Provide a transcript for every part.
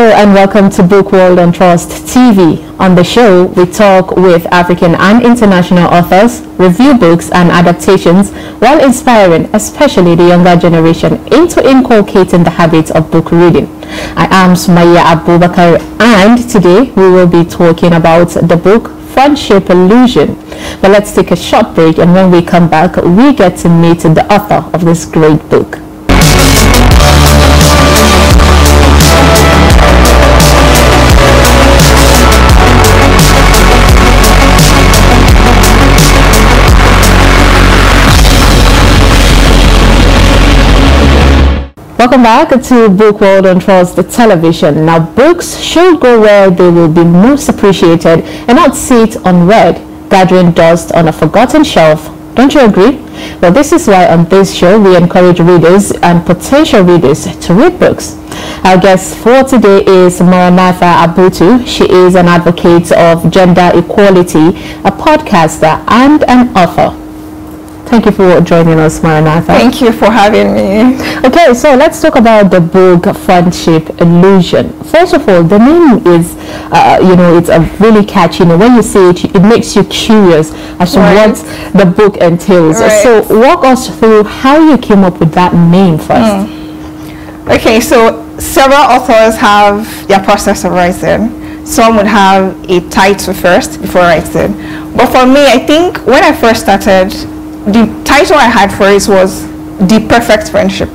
Hello and welcome to Book World and Trust TV. On the show, we talk with African and international authors, review books and adaptations while inspiring especially the younger generation into inculcating the habit of book reading. I am Sumaya Abubakar and today we will be talking about the book Friendship Illusion. But let's take a short break, and when we come back, we get to meet the author of this great book. Welcome back to Book World and Trust Television. Now, books should go where they will be most appreciated and not sit unread, gathering dust on a forgotten shelf. Don't you agree? Well, this is why on this show we encourage readers and potential readers to read books. Our guest for today is Maranatha Abutu. She is an advocate of gender equality, a podcaster and an author. Thank you for joining us, Maranatha. Thank you for having me. Okay, so let's talk about the book Friendship Illusion. First of all, the name is, it's a really catchy. When you say it, it makes you curious as to what the book entails. Right. So walk us through how you came up with that name first. Okay, so several authors have their process of writing. Some would have a title first before writing. But for me, I think when I first started, the title I had for it was The Perfect Friendship.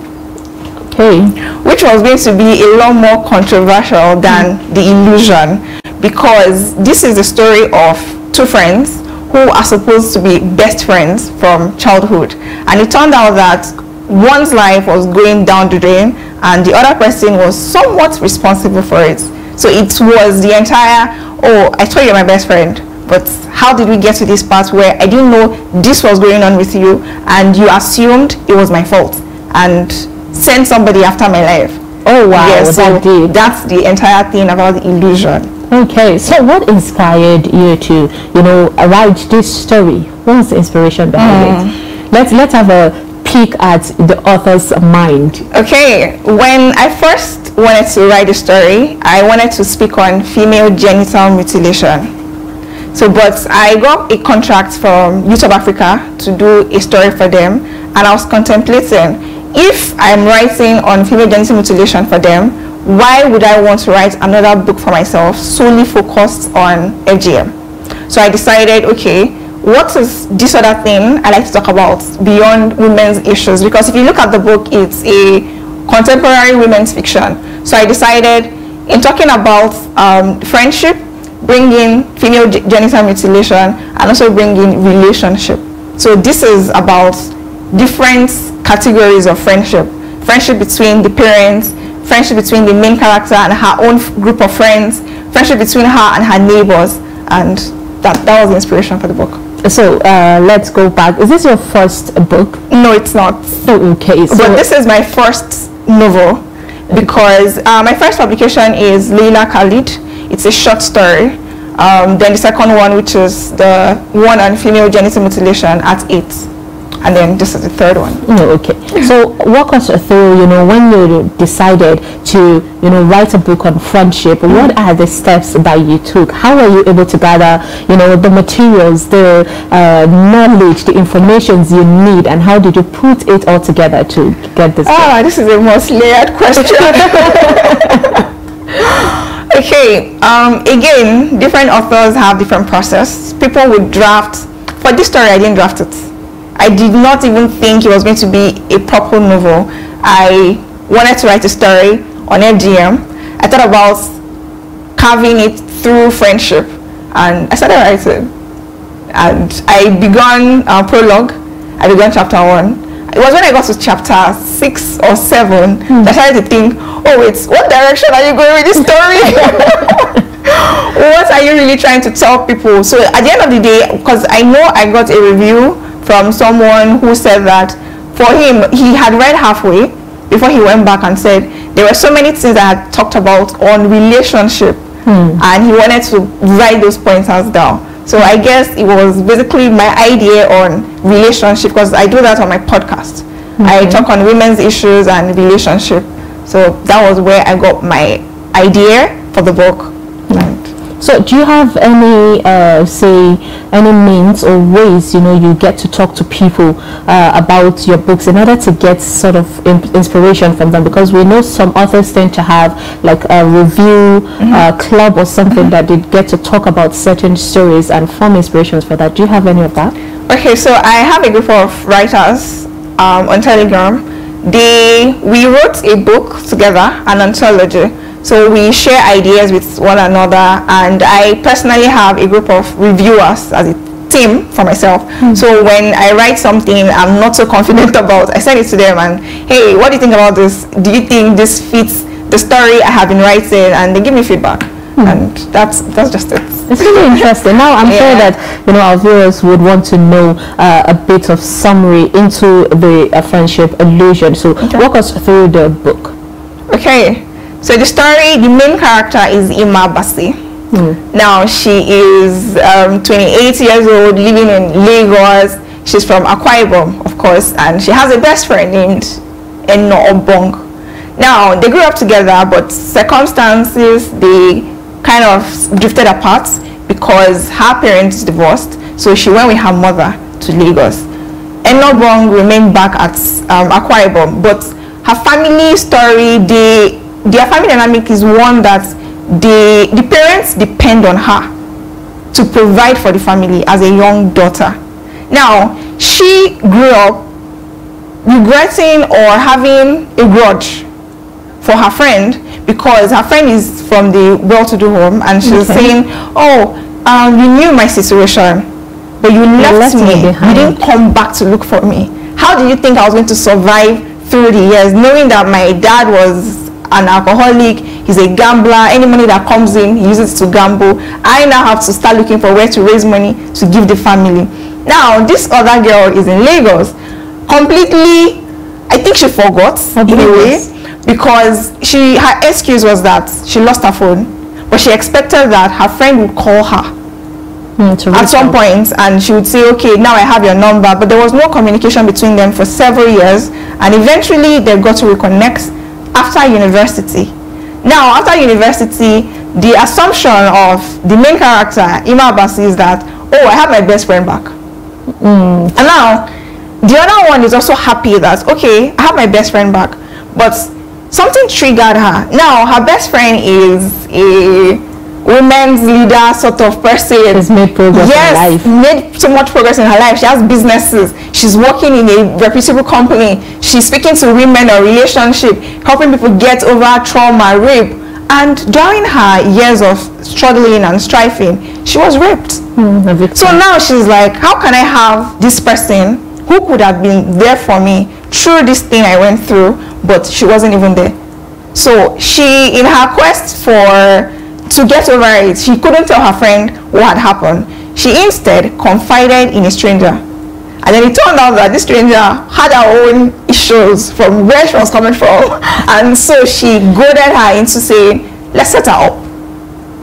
Okay. Which was going to be a lot more controversial than The Illusion, because this is the story of two friends who are supposed to be best friends from childhood. And it turned out that one's life was going down the drain and the other person was somewhat responsible for it. So it was the entire, oh, I told you you're my best friend, but how did we get to this part where I didn't know this was going on with you and you assumed it was my fault and sent somebody after my life? Oh wow, yes, so that's the entire thing about The Illusion. Okay, so what inspired you to, write this story? What was the inspiration behind it? Let's have a peek at the author's mind. Okay, when I first wanted to write the story, I wanted to speak on female genital mutilation. So, but I got a contract from YouTube Africa to do a story for them, and I was contemplating, if I'm writing on female genital mutilation for them, why would I want to write another book for myself solely focused on FGM? So I decided, okay, what is this other thing I like to talk about beyond women's issues? Because if you look at the book, it's a contemporary women's fiction. So I decided, in talking about friendship, bring in female genital mutilation and also bring in relationship. So this is about different categories of friendship. Friendship between the parents, friendship between the main character and her own group of friends, friendship between her and her neighbors, and that was the inspiration for the book. So let's go back. Is this your first book? No, it's not. Oh, okay. So but this is my first novel, because my first publication is Leila Khalid. It's a short story. Then the second one, which is the one on female genital mutilation, at 8. And then this is the third one. Oh, okay. So walk us through, when you decided to, write a book on friendship, what are the steps that you took? How were you able to gather, the materials, the knowledge, the informations you need, and how did you put it all together to get this book? This is a most layered question. Okay, again, different authors have different process. People would draft. For this story, I didn't draft it. I did not even think it was going to be a proper novel. I wanted to write a story on FGM. I thought about carving it through friendship, and I started writing. And I began prologue. I began chapter 1. It was when I got to chapter 6 or 7 that I started to think, oh wait, what direction are you going with this story? What are you really trying to tell people? So at the end of the day, because I know I got a review from someone who said that for him, he had read halfway before he went back and said there were so many things I had talked about on relationship and he wanted to write those pointers down. So I guess it was basically my idea on relationship, because I do that on my podcast. I talk on women's issues and relationship. So that was where I got my idea for the book. So do you have any, any means or ways, you get to talk to people about your books in order to get sort of inspiration from them? Because we know some authors tend to have like a review club or something that they get to talk about certain stories and form inspirations for that. Do you have any of that? Okay, so I have a group of writers on Telegram. We wrote a book together, an anthology. So we share ideas with one another, and I personally have a group of reviewers as a team for myself. So when I write something I'm not so confident about, I send it to them and, hey, what do you think about this? Do you think this fits the story I have been writing? And they give me feedback. And that's just it. It's really interesting. Now I'm sure that our viewers would want to know a bit of summary into the friendship illusion. So walk us through the book. Okay. So the story, the main character is Ima Basi. Now she is 28 years old, living in Lagos. She's from Akwa Ibom, of course, and she has a best friend named Eno Obong. Now they grew up together, but circumstances, they kind of drifted apart because her parents divorced. So she went with her mother to Lagos. Eno Obong remained back at Akwa Ibom, but her family story, their family dynamic is one that the parents depend on her to provide for the family as a young daughter. Now, she grew up regretting or having a grudge for her friend because her friend is from the well-to-do home, and she's saying, oh, you knew my situation, but you left me. You didn't come back to look for me. How do you think I was going to survive through the years, knowing that my dad was an alcoholic, he's a gambler, any money that comes in, he uses it to gamble. I now have to start looking for where to raise money to give the family. Now, this other girl is in Lagos, completely, I think she forgot in a way, because her excuse was that she lost her phone, but she expected that her friend would call her at some point, and she would say, okay, now I have your number, but there was no communication between them for several years, and eventually they got to reconnect after university. Now, after university, the assumption of the main character, Ima Basi, is that, oh, I have my best friend back. And now, the other one is also happy that, okay, I have my best friend back. But something triggered her. Now, her best friend is a women's leader sort of person. Has made progress in life. Made so much progress in her life. She has businesses. She's working in a reputable company. She's speaking to women on relationship, helping people get over trauma, rape. And during her years of struggling and striving, she was raped. So now she's like, how can I have this person who could have been there for me through this thing I went through, but she wasn't even there. So she, in her quest to get over it, she couldn't tell her friend what had happened. She instead confided in a stranger. And then it turned out that this stranger had her own issues from where she was coming from. And so she goaded her into saying, let's set her up.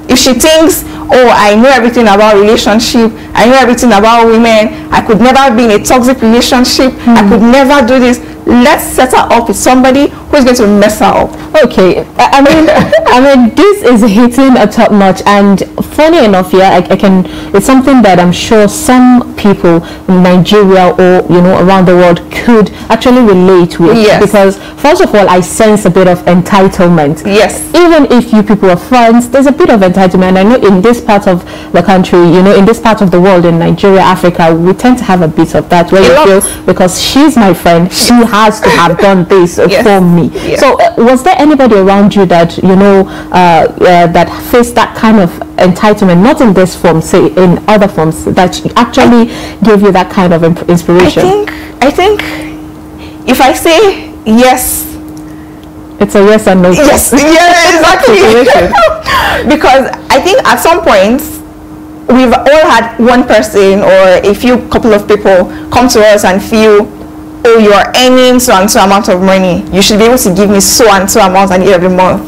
If she thinks, oh, I know everything about relationship, I know everything about women, I could never be in a toxic relationship, I could never do this, let's set her up with somebody who is going to mess her up. Okay, I mean, this is hitting a top notch, and funny enough, it's something that I'm sure some people in Nigeria or around the world could actually relate with. Yes. Because first of all, I sense a bit of entitlement. Yes. Even if you people are friends, there's a bit of entitlement. I know in this part of the country, in this part of the world, in Nigeria, Africa, we tend to have a bit of that, where you feel, because she's my friend, she has to have done this for me. Yes. So was there anybody around you that that faced that kind of entitlement, not in this form, say in other forms, that actually gave you that kind of inspiration? I think if I say yes, it's a yes and no. Yes, yeah, exactly. Because I think at some point we've all had one person or a few couple of people come to us and feel, oh, you are earning so and so amount of money, you should be able to give me so and so amount at the end of the month.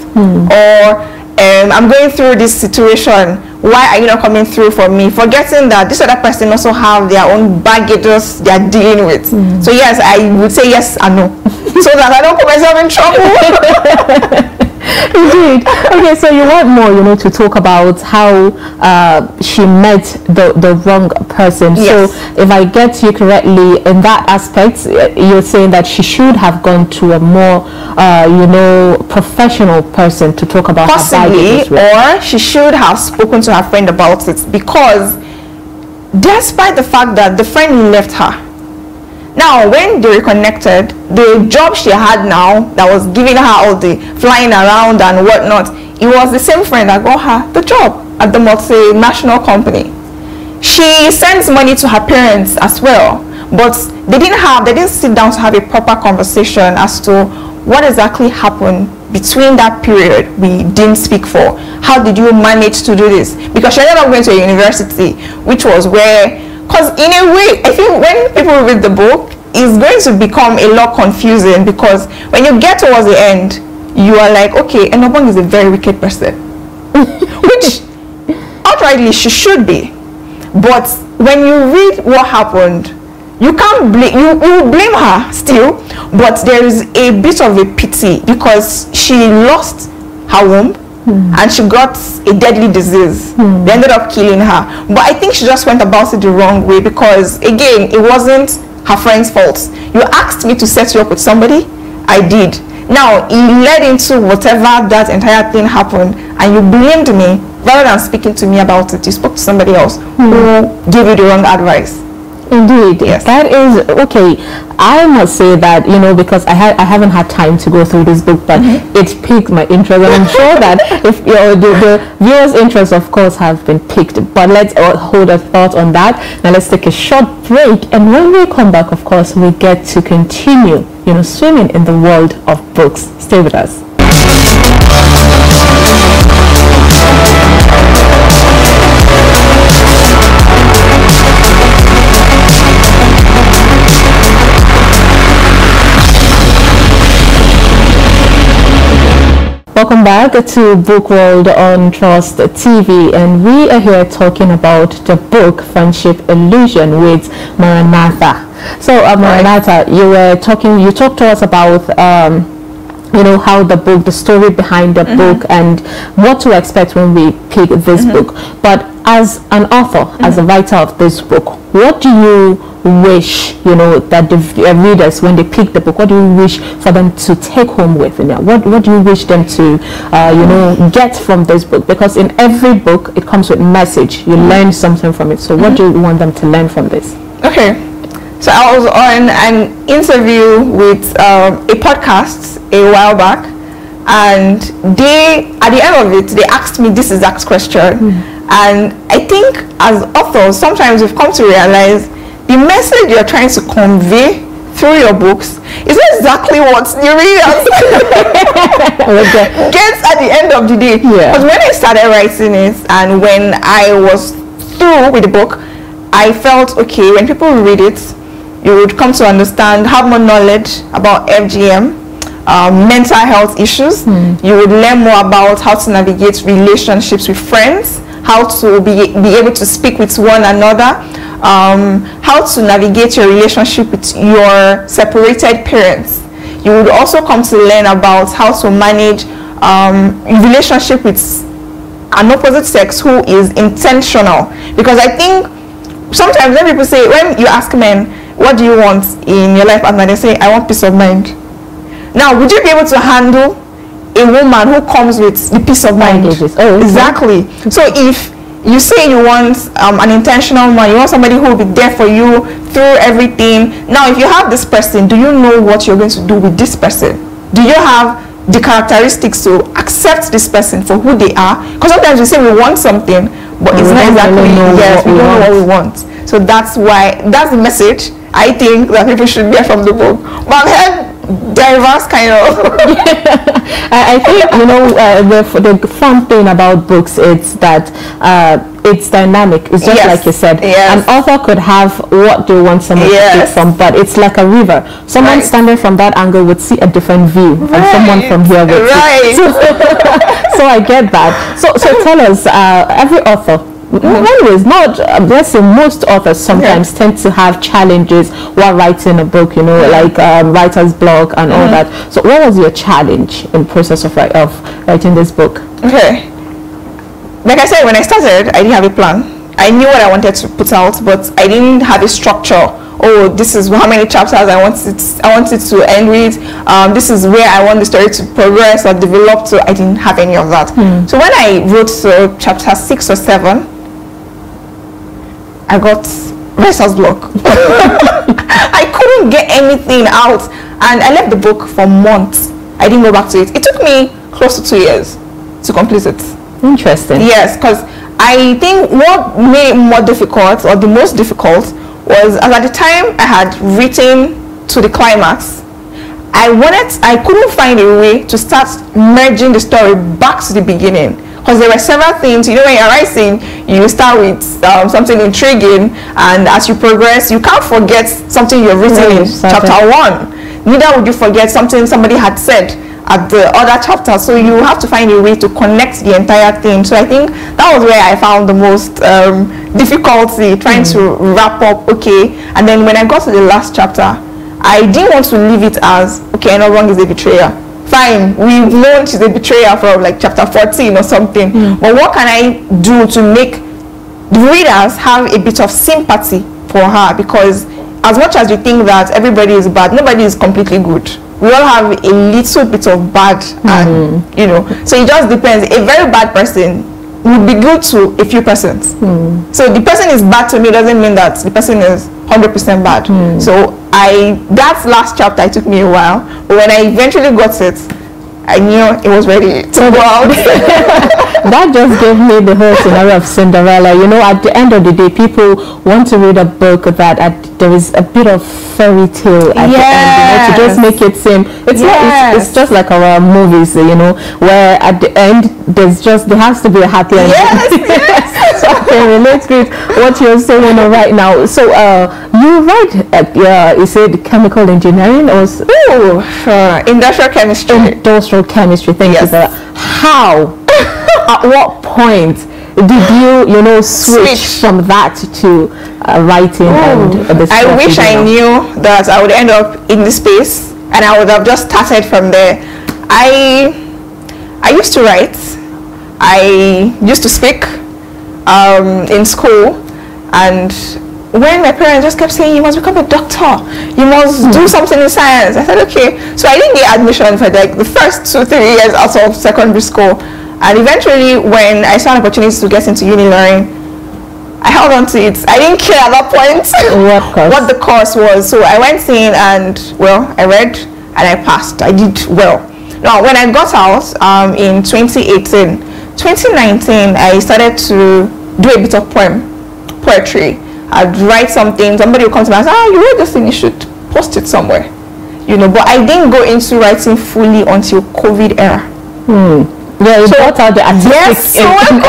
Or I'm going through this situation, why are you not coming through for me? Forgetting that this other person also have their own baggages they are dealing with. So yes, I would say yes and no, so that I don't put myself in trouble. Indeed. Okay, so you want more, to talk about how she met the wrong person. Yes. So if I get you correctly, in that aspect, you're saying that she should have gone to a more, professional person to talk about possibly, her baggage, or she should have spoken to her friend about it, because despite the fact that the friend left her, now when they reconnected, the job she had now that was giving her all the flying around and whatnot, it was the same friend that got her the job at the multinational company. She sends money to her parents as well, but they didn't sit down to have a proper conversation as to what exactly happened between that period we didn't speak for. How did you manage to do this? Because she ended up going to a university, which was where, because in a way, I think when people read the book, it's going to become a lot confusing, because when you get towards the end, you are like, okay, Enobong is a very wicked person, which outrightly she should be. But when you read what happened, you can't blame, you blame her still, but there is a bit of a pity, because she lost her womb and she got a deadly disease. They ended up killing her. But I think she just went about it the wrong way, because again, it wasn't her friend's fault. You asked me to set you up with somebody, I did. Now it led into whatever that entire thing happened, and you blamed me rather than speaking to me about it. You spoke to somebody else who gave you the wrong advice. Indeed, yes. That is okay. I must say that, because I haven't had time to go through this book, but it piqued my interest, and I'm sure that if the viewers' interests, of course, have been piqued. But let's hold a thought on that. Now let's take a short break, and when we come back, of course, we get to continue, swimming in the world of books. Stay with us. Welcome back to Book World on Trust TV, and we are here talking about the book Friendship Illusion with Maranatha. So Maranatha, you talked to us about how the story behind the book and what to expect when we pick this book. But as an author, as a writer of this book, what do you wish that the readers, when they pick the book, what do you wish for them to take home with? What do you wish them to get from this book? Because in every book it comes with message. You learn something from it. So what do you want them to learn from this? Okay, so I was on an interview with a podcast a while back, and they, at the end of it, they asked me this exact question. And I think as authors, sometimes we've come to realize the message you're trying to convey through your books is not exactly what the readers gets at the end of the day. Because when I started writing it, and when I was through with the book, I felt, okay, when people read it, you would come to understand, have more knowledge about FGM, mental health issues. You would learn more about how to navigate relationships with friends, how to be able to speak with one another, how to navigate your relationship with your separated parents. You would also come to learn about how to manage relationship with an opposite sex who is intentional. Because I think sometimes when people say, when you ask men, what do you want in your life partner, they say, I want peace of mind. Now, would you be able to handle a woman who comes with the peace of mind? Exactly. So if you say you want an intentional man, you want somebody who will be there for you through everything. Now, if you have this person, do you know what you're going to do with this person? Do you have the characteristics to accept this person for who they are? Because sometimes we say we want something, but it's not exactly, we don't know what we want. So that's why, that's the message I think that people should get from the book. But I've heard diverse kind of I think the fun thing about books is that it's dynamic. It's just like you said, an author could have what they want someone to take from, but it's like a river. Someone standing from that angle would see a different view, and someone from here would see. So I get that. So tell us, every author Anyways, not let's say most authors sometimes tend to have challenges while writing a book, you know, like writer's block and all that. So what was your challenge in the process of writing this book? Okay, like I said, when I started, I didn't have a plan. I knew what I wanted to put out, but I didn't have a structure. Oh, this is how many chapters I want it to end with. This is where I want the story to progress or develop. So I didn't have any of that. So when I wrote chapter 6 or 7, I got writer's block. I couldn't get anything out, and I left the book for months. I didn't go back to it. It took me close to 2 years to complete it. Interesting. Yes, because I think what made it more difficult, or the most difficult, was at the time I had written to the climax. I couldn't find a way to start merging the story back to the beginning, because there were several things. You know, when you're writing, you start with something intriguing, and as you progress, you can't forget something you've written in chapter 1. Neither would you forget something somebody had said at the other chapter. So you have to find a way to connect the entire thing. So I think that was where I found the most difficulty, trying to wrap up. Okay, and then when I got to the last chapter, I didn't want to leave it as, okay, no wrong is a betrayer. Fine, we've known she's a betrayer from like chapter 14 or something, but what can I do to make the readers have a bit of sympathy for her? Because as much as you think that everybody is bad, nobody is completely good. We all have a little bit of bad, and you know, so it just depends. A very bad person would be good to a few persons. So the person is bad to me doesn't mean that the person is 100% bad. So that last chapter, it took me a while, but when I eventually got it, I knew it was ready to go out. That just gave me the whole scenario of Cinderella. You know, at the end of the day, people want to read a book that there is a bit of fairy tale at the end, you know, to just make it seem it's just like our movies, you know, where at the end there has to be a happy ending. So I can relate with what you're saying right now. So you write you said chemical engineering or industrial chemistry. Industrial chemistry, thank you for that. How? At what point did you switch from that to writing and the stuff? I wish I knew that I would end up in this space, and I would have just started from there. I used to write. I used to speak in school, and when my parents just kept saying, you must become a doctor, you must do something in science, I said okay. So I didn't get admission for like the first 2-3 years out of secondary school, and eventually when I saw an opportunity to get into uni learning, I held on to it. I didn't care at that point what the course was. So I went in and, well, I read and I passed. I did well. Now when I got out in 2018, 2019, I started to do a bit of poetry. I'd write something, somebody would come to me and say, you wrote this thing, you should post it somewhere. You know, but I didn't go into writing fully until COVID era. Yeah, so brought out the artistic when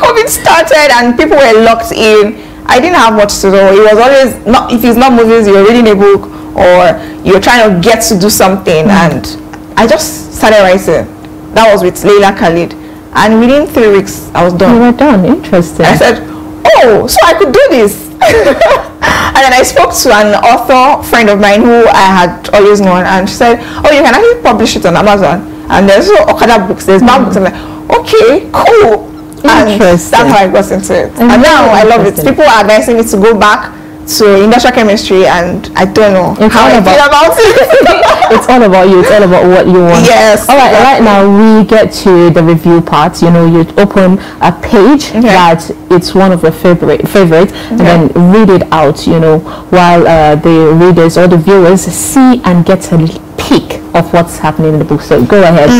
COVID started and people were locked in, I didn't have much to do. It was always, not if it's not movies, you're reading a book or you're trying to get to do something, and I just started writing. That was with Leila Khalid, and within 3 weeks I was done. You were done. Interesting. I said, oh, so I could do this. And then I spoke to an author friend of mine who I had always known, and she said, oh, you can actually publish it on Amazon, and there's Okada books, there's Bad books. I'm like, okay, cool. And that's how I got into it. And now I love it. People are advising me to go back to industrial chemistry, and I don't know how I feel about it. It's all about you. It's all about what you want. Yes. All right. Right now we get to the review part. You know, you open a page that it's one of your favorites, and then read it out. You know, while the readers or the viewers see and get a peek of what's happening in the book. So go ahead.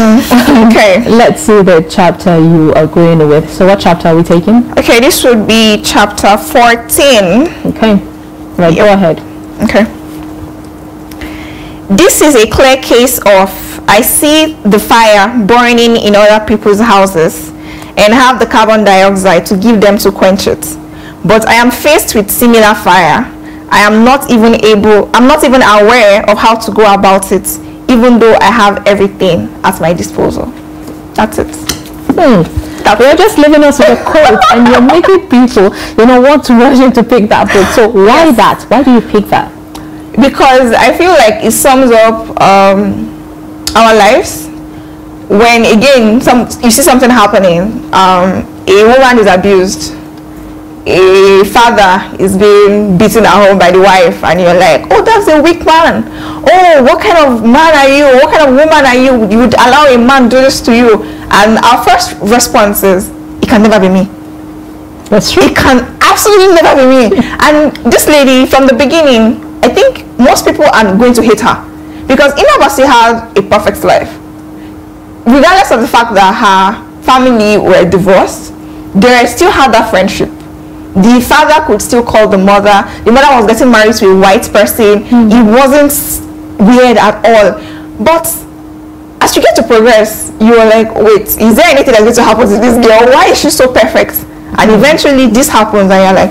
Okay. Let's see the chapter you are going with. So what chapter are we taking? Okay, this would be chapter 14. Okay. Right, go ahead. Okay. This is a clear case of I see the fire burning in other people's houses and have the carbon dioxide to give them to quench it. But I am faced with similar fire. I'm not even aware of how to go about it, even though I have everything at my disposal. That's it. You're just leaving us with a quote, and you're making people, want to rush in to pick that book. So why that? Why do you pick that? Because I feel like it sums up our lives. When again, you see something happening, a woman is abused, a father is being beaten at home by the wife, and you're like, oh, that's a weak man. Oh, what kind of man are you? What kind of woman are you? You would allow a man do this to you? And our first response is, it can never be me. That's true. It can absolutely never be me. And this lady, from the beginning, I think most people are going to hate her, because Inabasi had a perfect life. Regardless of the fact that her family were divorced, they still had that friendship. The father could still call the mother. The mother was getting married to a white person. It wasn't weird at all. But as you get to progress, you are like, wait, is there anything that's going to happen to this girl? Why is she so perfect? And eventually this happens, and you're like,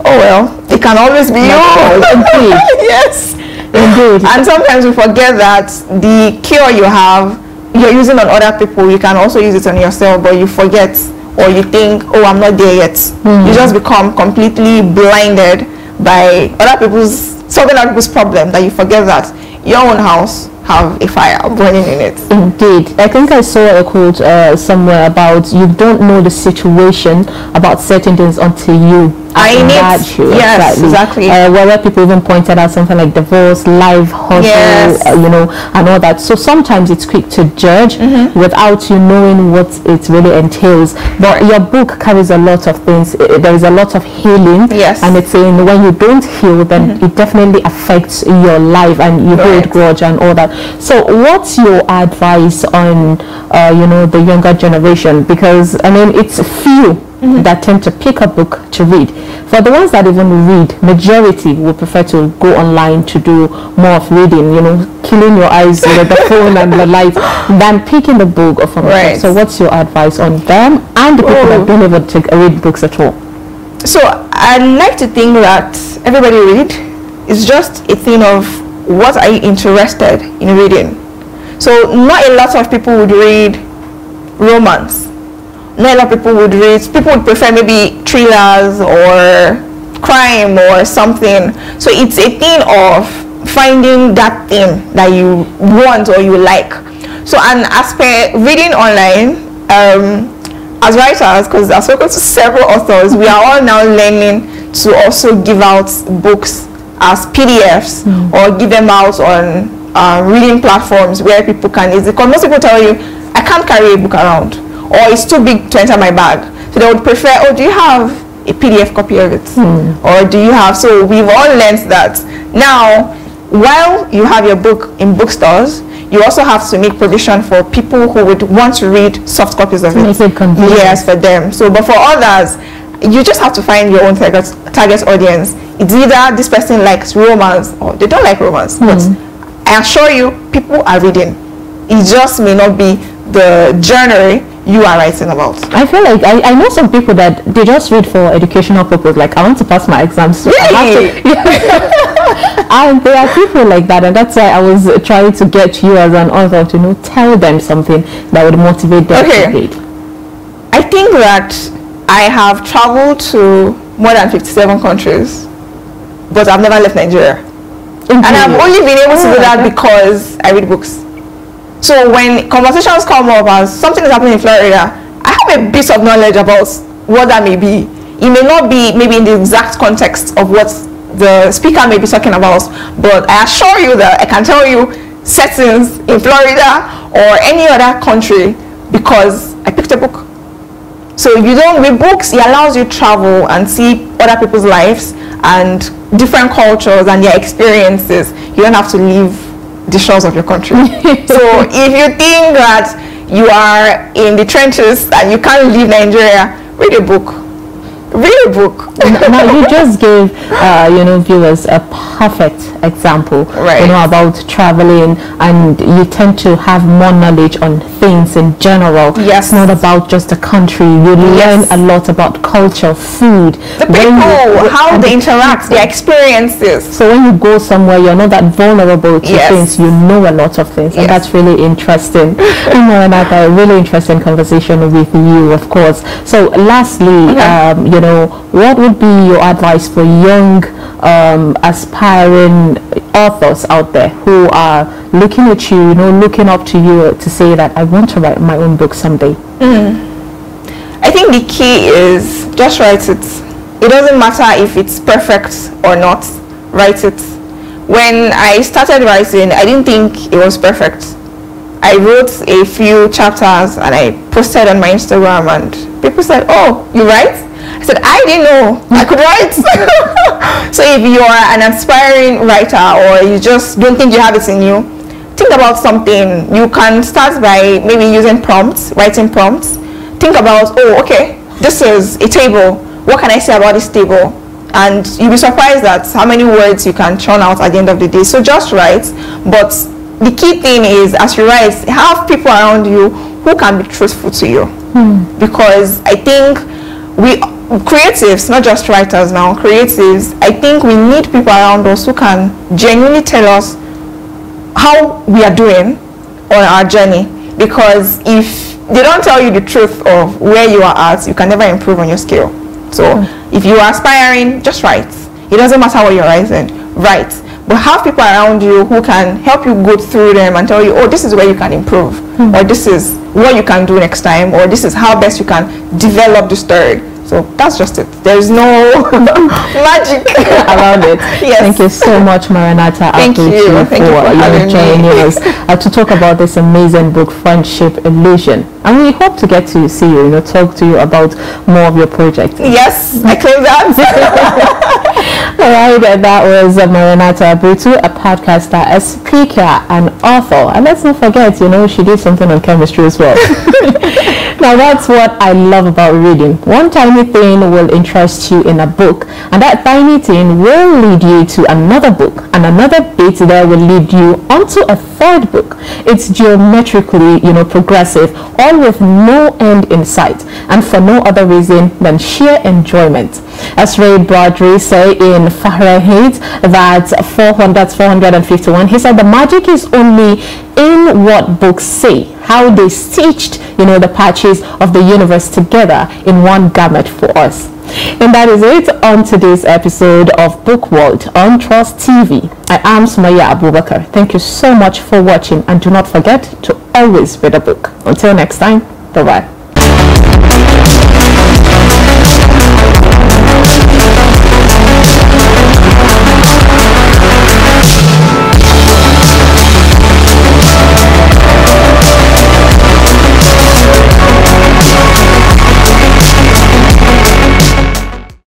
oh well, it can always be you. Indeed. Yes. Indeed. And sometimes we forget that the cure you're using on other people, you can also use it on yourself, but you forget, or you think, oh, I'm not there yet. You just become completely blinded by solving other people's problem, that you forget that your own house have a fire burning in it. Indeed. I think I saw a quote somewhere about, you don't know the situation about certain things until you Yes, exactly. Where people even pointed out something like divorce, life, hustle, and all that. So sometimes it's quick to judge without you knowing what it really entails. But your book carries a lot of things. There is a lot of healing. Yes. And it's saying when you don't heal, then it definitely affects your life, and you hold grudge and all that. So what's your advice on, the younger generation? Because, I mean, it's few that tend to pick a book to read. For the ones that even read, majority will prefer to go online to do more of reading, killing your eyes with the phone and the light, than picking the book from a book. So what's your advice on them and the people that don't even read books at all? So I like to think that everybody read. It's just a thing of, what are you interested in reading? So not a lot of people would read romance. Not a lot of people would prefer maybe thrillers or crime or something. So it's a thing of finding that thing that you want or you like. So, and as per reading online, as writers, because I've spoken to several authors, we are all now learning to also give out books as PDFs or give them out on reading platforms where people can easily, because most people tell you, I can't carry a book around, or it's too big to enter my bag. So they would prefer, oh, do you have a PDF copy of it? Or do you have, so we've all learned that now, while you have your book in bookstores, you also have to make provision for people who would want to read soft copies of it. Yes, for them. So, but for others, you just have to find your own target audience. It's either this person likes romance or they don't like romance. But I assure you, people are reading. It just may not be the genre you are writing about. I feel like I know some people that they just read for educational purpose, like I want to pass my exams, so really? And there are people like that, and that's why I was trying to get you as an author to tell them something that would motivate them to read. I think that I have traveled to more than 57 countries, but I've never left Nigeria. And I've only been able to do that because I read books. So when conversations come up as something is happening in Florida, I have a bit of knowledge about what that may be. It may not be maybe in the exact context of what the speaker may be talking about, but I assure you that I can tell you settings in Florida or any other country because I picked a book. So you don't read books, it allows you to travel and see other people's lives and different cultures and their experiences. You don't have to leave the shores of your country. So if you think that you are in the trenches and you can't leave Nigeria, read a book. Read a book. Now you just gave viewers a perfect example, about traveling, and you tend to have more knowledge on things in general. Yes. It's not about just the country. You learn a lot about culture, food, the people, how they interact, their experiences. So when you go somewhere, you're not that vulnerable to things. You know a lot of things, and that's really interesting. Maranatha, a really interesting conversation with you, of course. So lastly, you know, what would be your advice for young aspiring authors out there who are looking at you, you know, looking up to you to say that I want to write my own book someday? I think the key is just write it. It doesn't matter if it's perfect or not. Write it. When I started writing, I didn't think it was perfect. I wrote a few chapters and I posted on my Instagram, and people said, "Oh, you write?" I said, "I didn't know I could write." So if you are an aspiring writer, or you just don't think you have it in you, think about something. You can start by maybe using prompts, writing prompts. Think about, oh, okay, this is a table. What can I say about this table? And you'll be surprised at how many words you can churn out at the end of the day. So just write. But the key thing is, as you write, have people around you who can be truthful to you. Because I think we creatives, not just writers now, creatives, I think we need people around us who can genuinely tell us how we are doing on our journey. Because if they don't tell you the truth of where you are at, you can never improve on your skill. So if you are aspiring, just write. It doesn't matter what you're writing, write. But have people around you who can help you go through them and tell you, oh, this is where you can improve, or this is what you can do next time, or this is how best you can develop the story. So that's just it. There's no magic around it. Yes. Thank you so much, Maranatha. Thank you for joining us to talk about this amazing book, Friendship Illusion. And we hope to get to see you, you know, talk to you about more of your project. Yes, I claim that. All right, that was Maranatha Abutu, a podcaster, a speaker, and author. And let's not forget, you know, she did something on chemistry as well. Now, that's what I love about reading. One tiny thing will interest you in a book, and that tiny thing will lead you to another book, and another bit there will lead you onto a third book. It's geometrically, you know, progressive, all with no end in sight, and for no other reason than sheer enjoyment. As Ray Bradbury say in Fahrenheit, that's 451, he said the magic is only in what books say, how they stitched, you know, the patches of the universe together in one garment for us. And that is it on today's episode of Book World on Trust TV. I am Sumaya Abubakar. Thank you so much for watching, and do not forget to always read a book. Until next time, bye-bye.